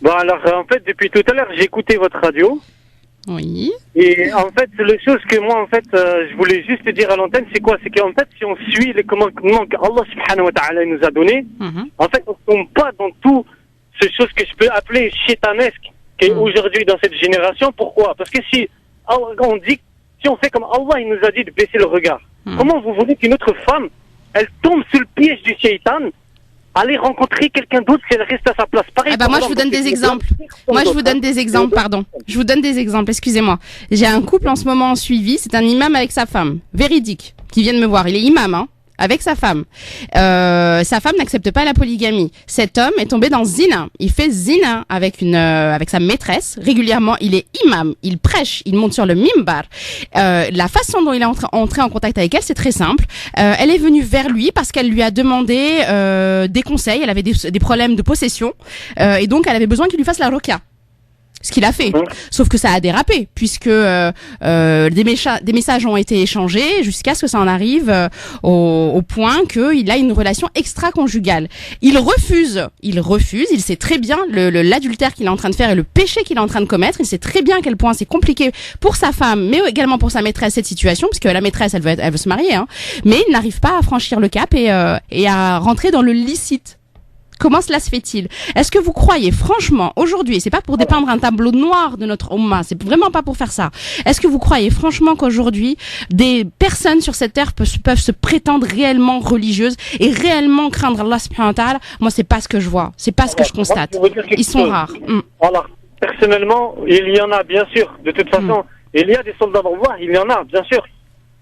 Bon, alors, en fait, depuis tout à l'heure, j'ai écouté votre radio. Oui. Et en fait, la chose que moi, en fait, je voulais juste dire à l'antenne, c'est quoi? C'est qu'en fait, si on suit les commandements qu'Allah subhanahu wa ta'ala nous a donnés, en fait, on ne tombe pas dans tout ce chose que je peux appeler chétanesque, qui est aujourd'hui dans cette génération. Pourquoi? Parce que si on dit, si on fait comme Allah, il nous a dit de baisser le regard, comment vous voulez qu'une autre femme, elle tombe sous le piège du shaitan, aller rencontrer quelqu'un d'autre si elle reste à sa place? Pareil, moi, je vous donne des exemples. Moi, je vous donne des exemples, pardon. Je vous donne des exemples, excusez-moi. J'ai un couple en ce moment en suivi, c'est un imam avec sa femme, véridique, qui vient de me voir. Il est imam, hein, avec sa femme. Sa femme n'accepte pas la polygamie. Cet homme est tombé dans zina. Il fait zina avec sa maîtresse. Régulièrement, il est imam, il prêche, il monte sur le mimbar. La façon dont il est entré en contact avec elle, c'est très simple. Elle est venue vers lui parce qu'elle lui a demandé des conseils. Elle avait des problèmes de possession et donc elle avait besoin qu'il lui fasse la ruqya. Ce qu'il a fait. Sauf que ça a dérapé, puisque des messages ont été échangés jusqu'à ce que ça en arrive au point qu'il a une relation extra-conjugale. Il refuse, il sait très bien l'adultère qu'il est en train de faire et le péché qu'il est en train de commettre, il sait très bien à quel point c'est compliqué pour sa femme, mais également pour sa maîtresse cette situation, puisque la maîtresse, elle veut se marier, hein, mais il n'arrive pas à franchir le cap et à rentrer dans le licite. Comment cela se fait-il? Est-ce que vous croyez franchement aujourd'hui, c'est pas pour dépeindre un tableau noir de notre Ummah, c'est vraiment pas pour faire ça. Est-ce que vous croyez franchement qu'aujourd'hui des personnes sur cette terre peuvent se prétendre réellement religieuses et réellement craindre Allah subhanahu wa ta'ala? Moi, c'est pas ce que je vois, c'est pas ce que je constate. Ils sont rares. Alors, personnellement, il y en a bien sûr. De toute façon, il y a des soldats d'Allah, il y en a bien sûr.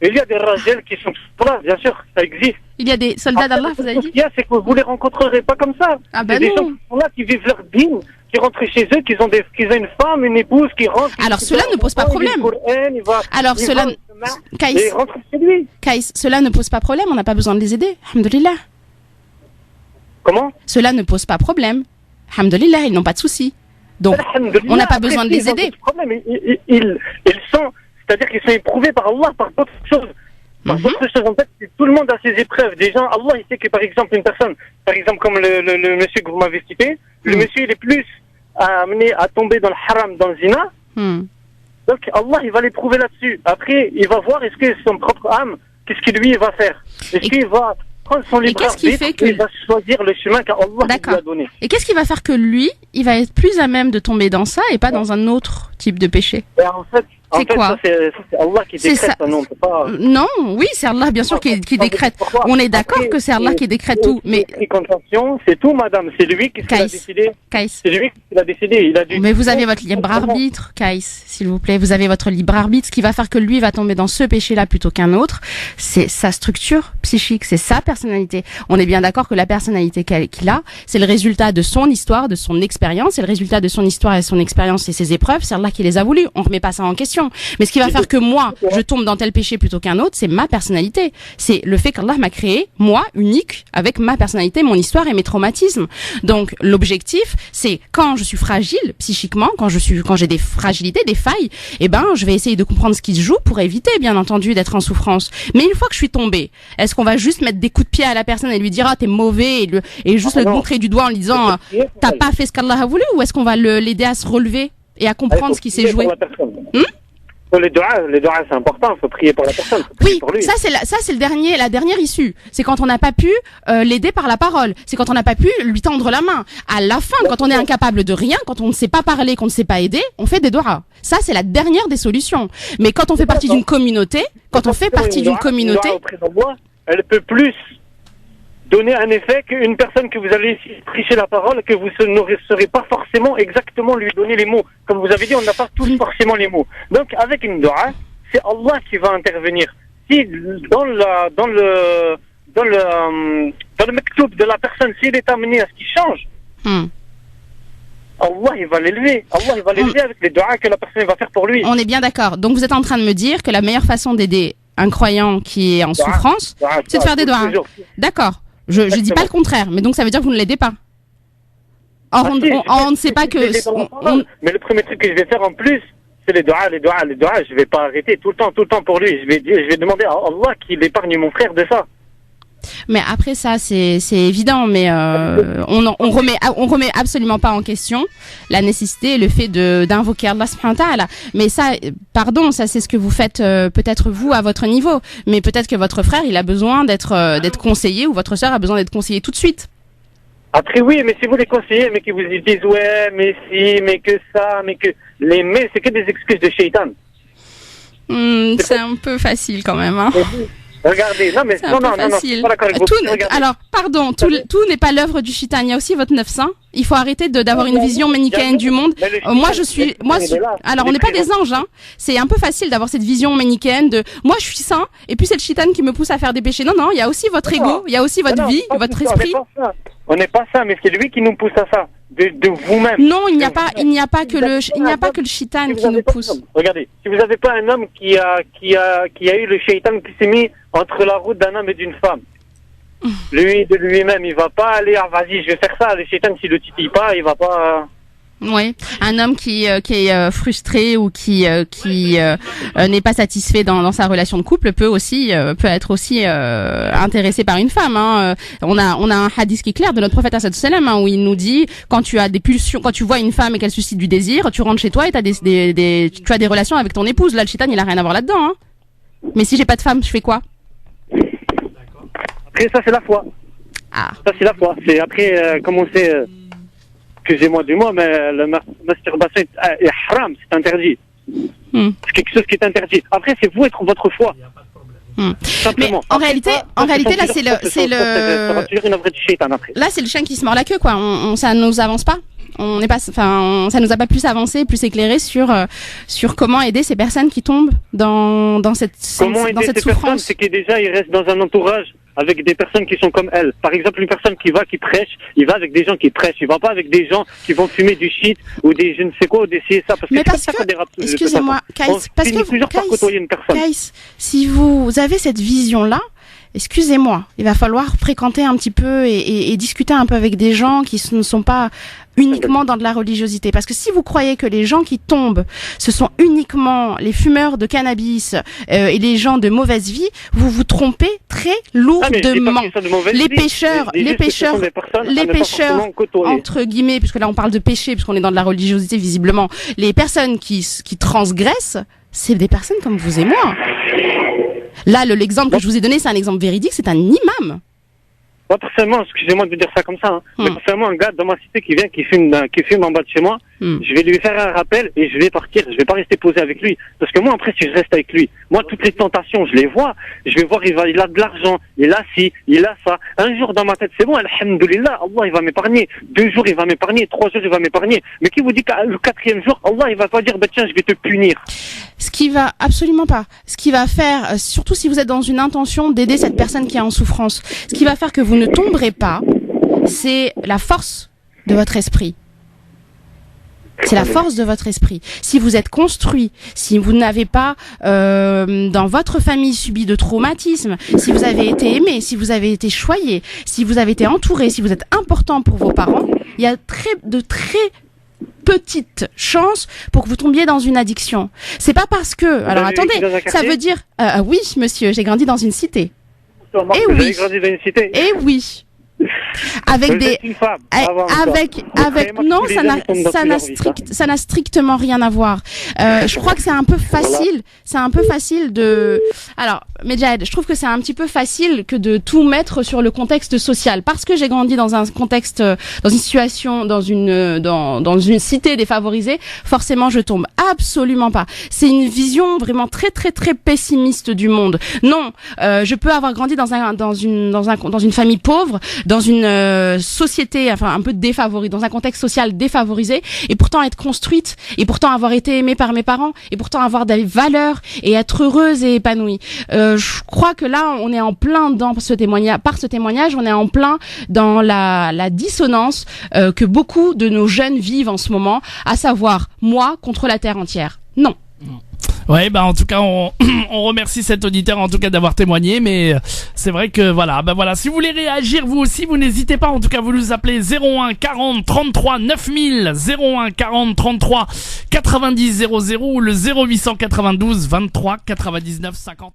Il y a des rajels qui sont là, bien sûr, ça existe. Il y a des soldats d'Allah, vous avez dit? Ce qu'il y a, c'est que vous les rencontrerez pas comme ça. Ah ben des gens qui sont là, qui vivent leur dîme, qui rentrent chez eux, qui ont une femme, une épouse, qui rentre. Alors cela ne pose pas problème. Alors cela, Kaïs, cela ne pose pas problème, on n'a pas besoin de les aider. Alhamdulillah. Comment? Cela ne pose pas problème. Alhamdulillah, ils n'ont pas de soucis. Donc, on n'a pas besoin de les aider. Ils sont, c'est-à-dire qu'ils sont éprouvés par Allah, par d'autres choses. Par d'autres choses, en fait, tout le monde a ses épreuves. Des gens, Allah, il sait que, par exemple, une personne, par exemple, comme le monsieur que vous m'avez cité, le monsieur, il est plus amené à tomber dans le haram, dans le zina. Donc, Allah, il va l'éprouver là-dessus. Après, il va voir est-ce que son propre âme, qu'est-ce qu'il lui va faire. Est-ce qu'il va prendre son libre arbitre et il va choisir le chemin qu'Allah lui a donné. Et qu'est-ce qui va faire que lui, il va être plus à même de tomber dans ça et pas dans un autre type de péché? En fait, ça, c'est Allah qui décrète, ça. Non, pas... non, oui, c'est Allah, bien sûr, qui décrète. On est d'accord que c'est Allah qui décrète tout, mais... C'est tout, madame, c'est lui qui l'a décidé. C'est lui qui l'a décidé, il a dû... Mais vous avez votre libre arbitre, Kaïs, s'il vous plaît, vous avez votre libre arbitre. Ce qui va faire que lui va tomber dans ce péché-là plutôt qu'un autre, c'est sa structure psychique, c'est sa personnalité. On est bien d'accord que la personnalité qu'il a, c'est le résultat de son histoire, de son expérience, c'est le résultat de son histoire et son expérience et ses épreuves, c'est Allah qui les a voulu. On remet pas ça en question. Mais ce qui va faire que moi, je tombe dans tel péché plutôt qu'un autre, c'est ma personnalité. C'est le fait qu'Allah m'a créé, moi, unique, avec ma personnalité, mon histoire et mes traumatismes. Donc, l'objectif, c'est quand je suis fragile, psychiquement, quand j'ai des fragilités, des failles, je vais essayer de comprendre ce qui se joue pour éviter, bien entendu, d'être en souffrance. Mais une fois que je suis tombée, est-ce qu'on va juste mettre des coups de pied à la personne et lui dire, ah, t'es mauvais, et juste le montrer du doigt en lui disant, t'as pas fait ce qu'Allah a voulu, ou est-ce qu'on va l'aider à se relever et à comprendre ce qui s'est joué? Les doigts, c'est important. Il faut prier pour la personne. Oui, pour lui. Ça c'est la dernière issue. C'est quand on n'a pas pu l'aider par la parole. C'est quand on n'a pas pu lui tendre la main. À la fin, quand on est incapable de rien, quand on ne sait pas parler, qu'on ne sait pas aider, on fait des doigts. Ça c'est la dernière des solutions. Mais quand on fait partie d'une communauté, elle peut plus donner un effet qu'une personne que vous allez tricher la parole, que vous ne saurez pas forcément exactement lui donner les mots. Comme vous avez dit, on n'a pas tous forcément les mots. Donc, avec une dua, c'est Allah qui va intervenir. Si dans le mektoub de la personne, s'il est amené à ce qu'il change, Allah, il va l'élever. Allah, il va l'élever avec les doigts que la personne va faire pour lui. On est bien d'accord. Donc, vous êtes en train de me dire que la meilleure façon d'aider un croyant qui est en souffrance, c'est de faire des doigts. D'accord. Je dis pas le contraire, mais donc ça veut dire que vous ne l'aidez pas. Or, on ne sait pas que... Mais le premier truc que je vais faire en plus, c'est les doigts. Je vais pas arrêter tout le temps pour lui. Je vais demander à Allah qu'il épargne mon frère de ça. Mais après ça, c'est évident, mais on remet absolument pas en question la nécessité et le fait d'invoquer Allah subhanahu wa ta'ala. Mais ça, pardon, ça c'est ce que vous faites peut-être vous à votre niveau, mais peut-être que votre frère il a besoin d'être conseillé ou votre sœur a besoin d'être conseillée tout de suite. Après oui, mais si vous les conseillez, mais qu'ils vous disent ouais, mais si, mais que ça, mais que les mais, c'est que des excuses de shaitan. C'est un peu facile quand même, hein. Regardez, non mais c'est un peu facile. Alors, pardon, tout n'est pas l'œuvre du shaitan. Il y a aussi votre neuf saint. Il faut arrêter d'avoir une vision manichéenne du monde. Alors on n'est pas des anges, hein. C'est un peu facile d'avoir cette vision manichéenne de moi je suis saint et puis c'est le shaitan qui me pousse à faire des péchés. Non, il y a aussi votre ego, il y a aussi votre vie, votre esprit. On n'est pas ça, mais c'est lui qui nous pousse à ça. De vous-même. Non, il n'y a pas que le shaitan qui nous pousse. Regardez, si vous n'avez pas un homme qui a eu le shaitan qui s'est mis entre la route d'un homme et d'une femme. Lui, de lui-même, il va pas aller, vas-y, je vais faire ça. Le shaitan, s'il le titille pas, il va pas. Oui, un homme qui est frustré ou qui n'est pas satisfait dans sa relation de couple peut être aussi intéressé par une femme. Hein. On a un hadith qui est clair de notre prophète sallallahu alayhi wa sallam où il nous dit quand tu as des pulsions, quand tu vois une femme et qu'elle suscite du désir, tu rentres chez toi et tu as des relations avec ton épouse. Là, le shaitan, il a rien à voir là-dedans. Hein. Mais si j'ai pas de femme, je fais quoi? Après, ça c'est la foi. Ah. Ça c'est la foi. C'est après comment c'est. Excusez-moi du mot, mais la masturbation est haram, c'est interdit. C'est quelque chose qui est interdit. Après, c'est vous être votre foi. Mais en réalité, là, c'est le chien qui se mord la queue, quoi. Ça nous avance pas. Ça nous a pas plus avancé, plus éclairé sur comment aider ces personnes qui tombent dans cette souffrance. C'est que déjà, ils restent dans un entourage avec des personnes qui sont comme elle. Par exemple, une personne qui prêche, il va avec des gens qui prêchent. Il va pas avec des gens qui vont fumer du shit ou des je ne sais quoi ou des ça. Excusez-moi, Kaïs, parce que Kaïs, si vous avez cette vision-là, excusez-moi, il va falloir fréquenter un petit peu et discuter un peu avec des gens qui ne sont pas uniquement dans de la religiosité. Parce que si vous croyez que les gens qui tombent, ce sont uniquement les fumeurs de cannabis et les gens de mauvaise vie, vous vous trompez très lourdement. Les pêcheurs, entre guillemets, puisque là on parle de péché, puisqu'on est dans de la religiosité visiblement, les personnes qui transgressent, c'est des personnes comme vous et moi. Là, l'exemple que je vous ai donné, c'est un exemple véridique, c'est un imam. Moi, personnellement, excusez-moi de vous dire ça comme ça, hein, mais personnellement, un gars dans ma cité qui vient, qui fume en bas de chez moi, je vais lui faire un rappel et je vais partir. Je vais pas rester posé avec lui. Parce que moi, après, si je reste avec lui, moi, toutes les tentations, je les vois. Je vais voir, il a de l'argent, il a ci, il a ça. Un jour, dans ma tête, c'est bon, alhamdoulilah, Allah, il va m'épargner. 2 jours, il va m'épargner. 3 jours, il va m'épargner. Mais qui vous dit que le 4e jour, Allah, il va pas dire, tiens, je vais te punir. Ce qui va absolument pas. Ce qui va faire, surtout si vous êtes dans une intention d'aider cette personne qui est en souffrance, ce qui va faire que vous ne tomberez pas, c'est la force de votre esprit. C'est la force de votre esprit. Si vous êtes construit, si vous n'avez pas dans votre famille subi de traumatisme, si vous avez été aimé, si vous avez été choyé, si vous avez été entouré, si vous êtes important pour vos parents, il y a de très petite chance pour que vous tombiez dans une addiction. C'est pas parce que... Alors attendez, ça veut dire... oui, monsieur, j'ai grandi dans une cité. Et oui. Grandi dans une cité. Et oui. Avec des... Non, ça n'a strictement rien à voir. Je crois que c'est un peu facile. C'est un peu facile de... Alors, Medjad, je trouve que c'est un petit peu facile que de tout mettre sur le contexte social. Parce que j'ai grandi dans un contexte, dans une situation, dans une cité défavorisée, forcément je tombe. Absolument pas. C'est une vision vraiment très très très pessimiste du monde. Non, je peux avoir grandi dans une famille pauvre, dans une société, enfin un peu défavorisée, dans un contexte social défavorisé, et pourtant être construite, et pourtant avoir été aimée par mes parents, et pourtant avoir des valeurs et être heureuse et épanouie. Je crois que là, on est en plein dans ce témoignage, on est en plein dans la dissonance que beaucoup de nos jeunes vivent en ce moment, à savoir moi contre la terre entière. Non. Ouais, en tout cas, on remercie cet auditeur en tout cas d'avoir témoigné, mais c'est vrai que voilà, si vous voulez réagir vous aussi, vous n'hésitez pas, en tout cas vous nous appelez 01 40 33 9000, 01 40 33 90 00 ou le 0892 23 99 50.